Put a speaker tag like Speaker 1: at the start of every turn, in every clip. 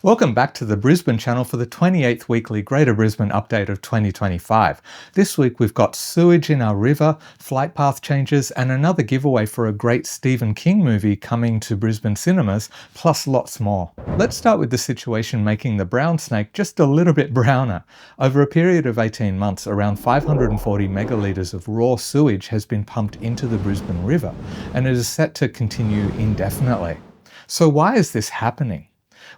Speaker 1: Welcome back to the Brisbane Channel for the 28th weekly Greater Brisbane update of 2025. This week we've got sewage in our river, flight path changes, and another giveaway for a great Stephen King movie coming to Brisbane cinemas, plus lots more. Let's start with the situation making the brown snake just a little bit browner. Over a period of 18 months, around 540 megalitres of raw sewage has been pumped into the Brisbane River, and it is set to continue indefinitely. So why is this happening?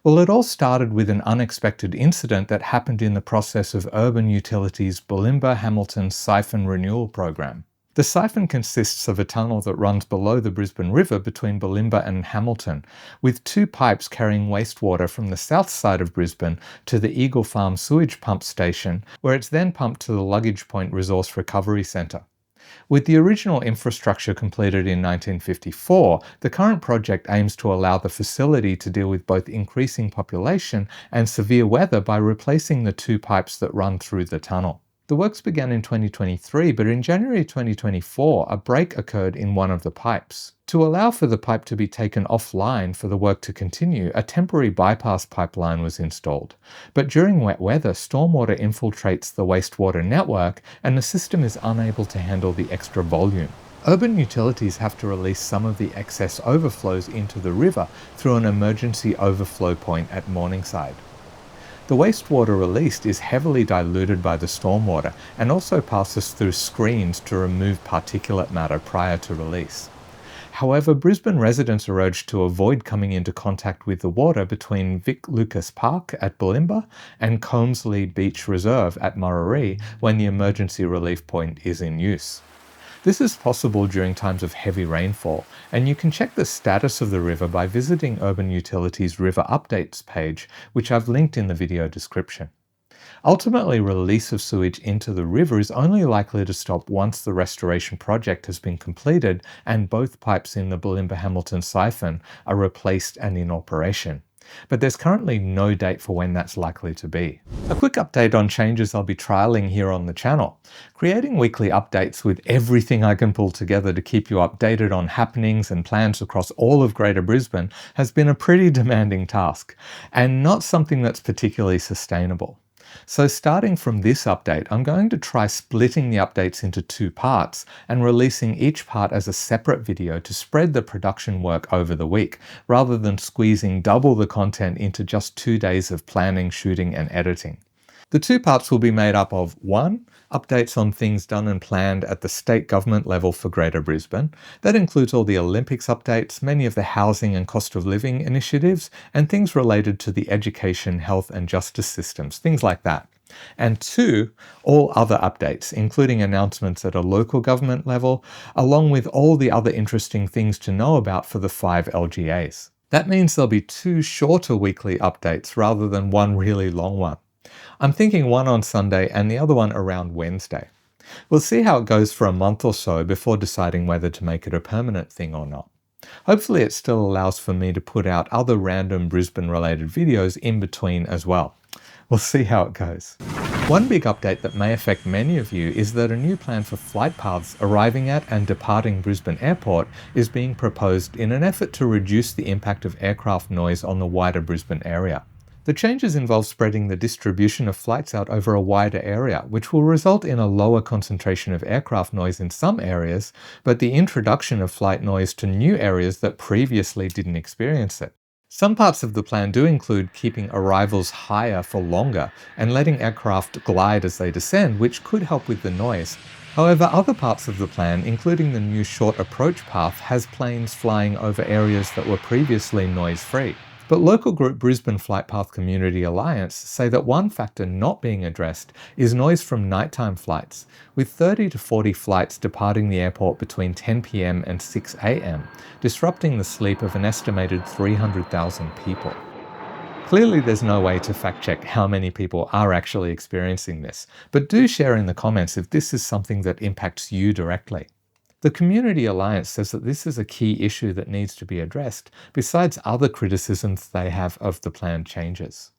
Speaker 1: Well, it all started with an unexpected incident that happened in the process of Urban Utilities' Bulimba-Hamilton Siphon Renewal Program. The siphon consists of a tunnel that runs below the Brisbane River between Bulimba and Hamilton, with two pipes carrying wastewater from the south side of Brisbane to the Eagle Farm sewage pump station, where it's then pumped to the Luggage Point Resource Recovery Centre. With the original infrastructure completed in 1954, the current project aims to allow the facility to deal with both increasing population and severe weather by replacing the two pipes that run through the tunnel. The works began in 2023, but in January 2024, a break occurred in one of the pipes. To allow for the pipe to be taken offline for the work to continue, a temporary bypass pipeline was installed. But during wet weather, stormwater infiltrates the wastewater network and the system is unable to handle the extra volume. Urban Utilities have to release some of the excess overflows into the river through an emergency overflow point at Morningside. The wastewater released is heavily diluted by the stormwater and also passes through screens to remove particulate matter prior to release. However, Brisbane residents are urged to avoid coming into contact with the water between Vic Lucas Park at Bulimba and Colmslie Beach Reserve at Murarrie when the emergency relief point is in use. This is possible during times of heavy rainfall, and you can check the status of the river by visiting Urban Utilities River Updates page, which I've linked in the video description. Ultimately, release of sewage into the river is only likely to stop once the restoration project has been completed and both pipes in the Bulimba-Hamilton siphon are replaced and in operation. But there's currently no date for when that's likely to be. A quick update on changes I'll be trialling here on the channel. Creating weekly updates with everything I can pull together to keep you updated on happenings and plans across all of Greater Brisbane has been a pretty demanding task, and not something that's particularly sustainable. So starting from this update, I'm going to try splitting the updates into two parts and releasing each part as a separate video to spread the production work over the week, rather than squeezing double the content into just 2 days of planning, shooting and editing. The two parts will be made up of 1. Updates on things done and planned at the state government level for Greater Brisbane. That includes all the Olympics updates, many of the housing and cost of living initiatives, and things related to the education, health and justice systems, things like that. And 2, all other updates, including announcements at a local government level, along with all the other interesting things to know about for the 5 LGAs. That means there'll be 2 shorter weekly updates rather than one really long one. I'm thinking one on Sunday and the other one around Wednesday. We'll see how it goes for a month or so before deciding whether to make it a permanent thing or not. Hopefully it still allows for me to put out other random Brisbane related videos in between as well. We'll see how it goes. One big update that may affect many of you is that a new plan for flight paths arriving at and departing Brisbane Airport is being proposed in an effort to reduce the impact of aircraft noise on the wider Brisbane area. The changes involve spreading the distribution of flights out over a wider area, which will result in a lower concentration of aircraft noise in some areas, but the introduction of flight noise to new areas that previously didn't experience it. Some parts of the plan do include keeping arrivals higher for longer and letting aircraft glide as they descend, which could help with the noise. However, other parts of the plan, including the new short approach path, has planes flying over areas that were previously noise-free. But local group Brisbane Flight Path Community Alliance say that one factor not being addressed is noise from nighttime flights, with 30 to 40 flights departing the airport between 10 p.m. and 6 a.m, disrupting the sleep of an estimated 300,000 people. Clearly there's no way to fact check how many people are actually experiencing this, but do share in the comments if this is something that impacts you directly. The Community Alliance says that this is a key issue that needs to be addressed, besides other criticisms they have of the planned changes.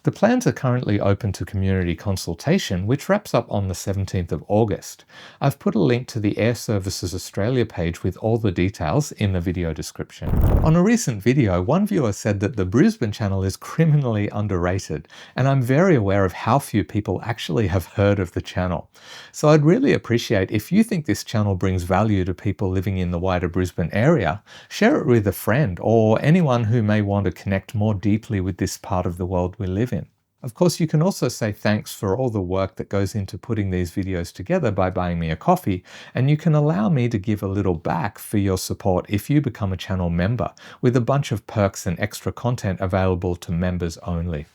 Speaker 1: The plans are currently open to community consultation, which wraps up on the 17th of August. I've put a link to the Air Services Australia page with all the details in the video description. On a recent video, one viewer said that the Brisbane Channel is criminally underrated, and I'm very aware of how few people actually have heard of the channel. So I'd really appreciate if you think this channel brings value to people living in the wider Brisbane area, share it with a friend or anyone who may want to connect more deeply with this part of the world we live in. Of course, you can also say thanks for all the work that goes into putting these videos together by buying me a coffee, and you can allow me to give a little back for your support if you become a channel member, with a bunch of perks and extra content available to members only.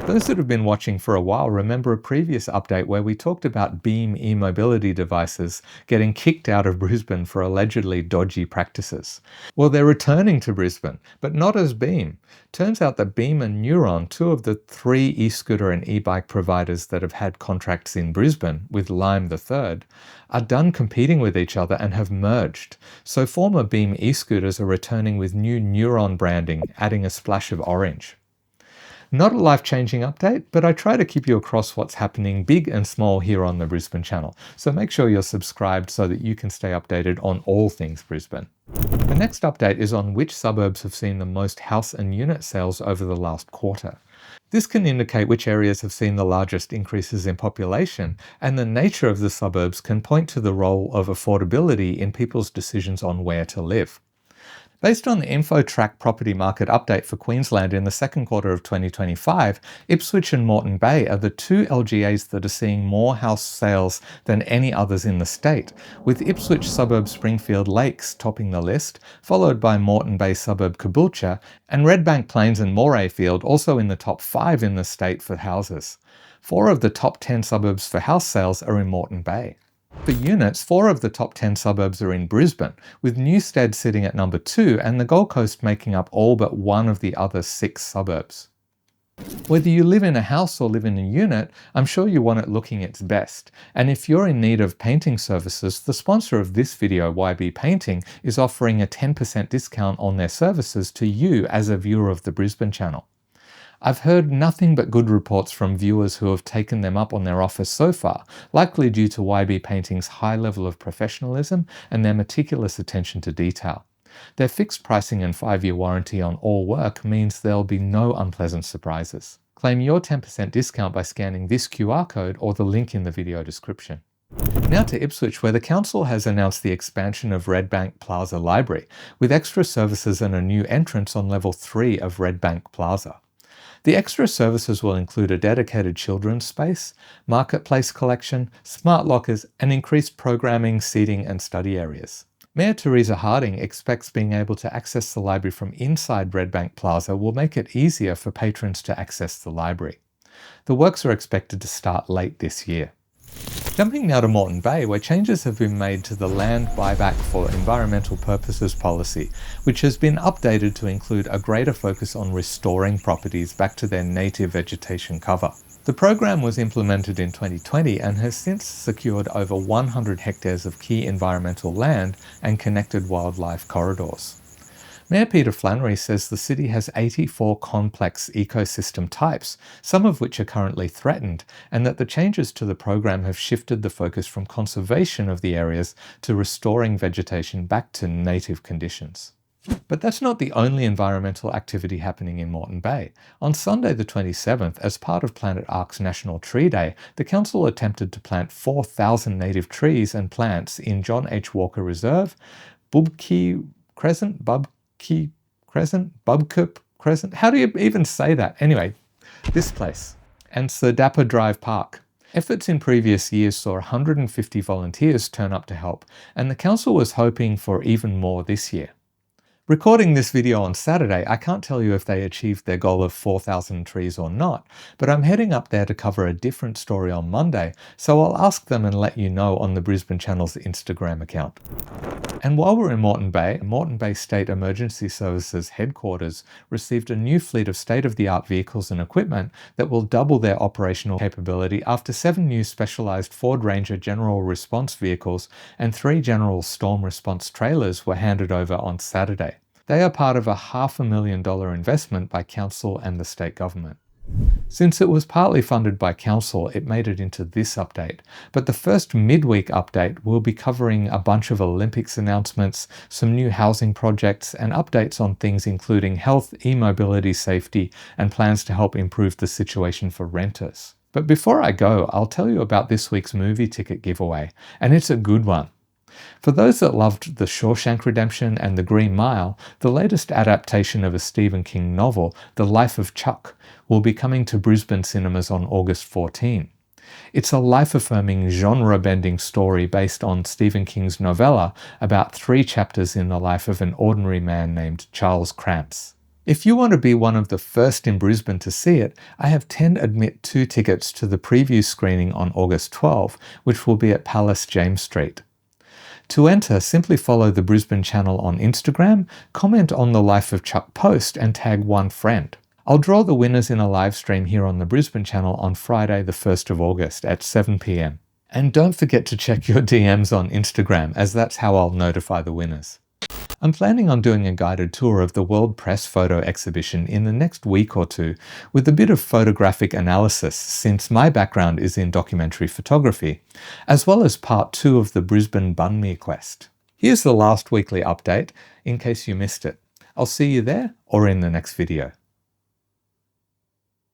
Speaker 1: Those that have been watching for a while remember a previous update where we talked about Beam e-mobility devices getting kicked out of Brisbane for allegedly dodgy practices. Well, they're returning to Brisbane, but not as Beam. Turns out that Beam and Neuron, two of the 3 e-scooter and e-bike providers that have had contracts in Brisbane, with Lime the third, are done competing with each other and have merged. So former Beam e-scooters are returning with new Neuron branding, adding a splash of orange. Not a life-changing update, but I try to keep you across what's happening big and small here on the Brisbane Channel, so make sure you're subscribed so that you can stay updated on all things Brisbane. The next update is on which suburbs have seen the most house and unit sales over the last quarter. This can indicate which areas have seen the largest increases in population, and the nature of the suburbs can point to the role of affordability in people's decisions on where to live. Based on the InfoTrack property market update for Queensland in the second quarter of 2025, Ipswich and Moreton Bay are the 2 LGAs that are seeing more house sales than any others in the state, with Ipswich suburb Springfield Lakes topping the list, followed by Moreton Bay suburb Caboolture, and Redbank Plains and Morayfield also in the top 5 in the state for houses. 4 of the top 10 suburbs for house sales are in Moreton Bay. For units, 4 of the top 10 suburbs are in Brisbane, with Newstead sitting at number 2 and the Gold Coast making up all but 1 of the other 6 suburbs. Whether you live in a house or live in a unit, I'm sure you want it looking its best. And if you're in need of painting services, the sponsor of this video, YB Painting, is offering a 10% discount on their services to you as a viewer of the Brisbane Channel. I've heard nothing but good reports from viewers who have taken them up on their offers so far, likely due to YB Painting's high level of professionalism and their meticulous attention to detail. Their fixed pricing and 5-year warranty on all work means there'll be no unpleasant surprises. Claim your 10% discount by scanning this QR code or the link in the video description. Now to Ipswich, where the council has announced the expansion of Redbank Plaza Library, with extra services and a new entrance on level 3 of Redbank Plaza. The extra services will include a dedicated children's space, marketplace collection, smart lockers, and increased programming, seating, and study areas. Mayor Teresa Harding expects being able to access the library from inside Redbank Plaza will make it easier for patrons to access the library. The works are expected to start late this year. Jumping now to Moreton Bay, where changes have been made to the Land Buyback for Environmental Purposes policy, which has been updated to include a greater focus on restoring properties back to their native vegetation cover. The program was implemented in 2020 and has since secured over 100 hectares of key environmental land and connected wildlife corridors. Mayor Peter Flannery says the city has 84 complex ecosystem types, some of which are currently threatened, and that the changes to the program have shifted the focus from conservation of the areas to restoring vegetation back to native conditions. But that's not the only environmental activity happening in Moreton Bay. On Sunday the 27th, as part of Planet Ark's National Tree Day, the council attempted to plant 4,000 native trees and plants in John H. Walker Reserve, Bubkup Crescent, how do you even say that? Anyway, this place, and Sir Dapper Drive Park. Efforts in previous years saw 150 volunteers turn up to help, and the council was hoping for even more this year. Recording this video on Saturday, I can't tell you if they achieved their goal of 4,000 trees or not, but I'm heading up there to cover a different story on Monday, so I'll ask them and let you know on the Brisbane Channel's Instagram account. And while we're in Moreton Bay State Emergency Services headquarters received a new fleet of state-of-the-art vehicles and equipment that will double their operational capability after 7 new specialised Ford Ranger General Response vehicles and 3 General Storm Response trailers were handed over on Saturday. They are part of a $500,000 investment by council and the state government. Since it was partly funded by council, it made it into this update, but the first midweek update will be covering a bunch of Olympics announcements, some new housing projects, and updates on things including health, e-mobility safety, and plans to help improve the situation for renters. But before I go, I'll tell you about this week's movie ticket giveaway, and it's a good one. For those that loved The Shawshank Redemption and The Green Mile, the latest adaptation of a Stephen King novel, The Life of Chuck, will be coming to Brisbane cinemas on August 14. It's a life-affirming, genre-bending story based on Stephen King's novella about 3 chapters in the life of an ordinary man named Charles Cramps. If you want to be one of the first in Brisbane to see it, I have 10 Admit 2 tickets to the preview screening on August 12, which will be at Palace James Street. To enter, simply follow the Brisbane Channel on Instagram, comment on the Life of Chuck post, and tag one friend. I'll draw the winners in a live stream here on the Brisbane Channel on Friday the 1st of August at 7 p.m. And don't forget to check your DMs on Instagram, as that's how I'll notify the winners. I'm planning on doing a guided tour of the World Press Photo Exhibition in the next week or two, with a bit of photographic analysis since my background is in documentary photography, as well as part 2 of the Brisbane Banh Mi Quest. Here's the last weekly update, in case you missed it. I'll see you there or in the next video.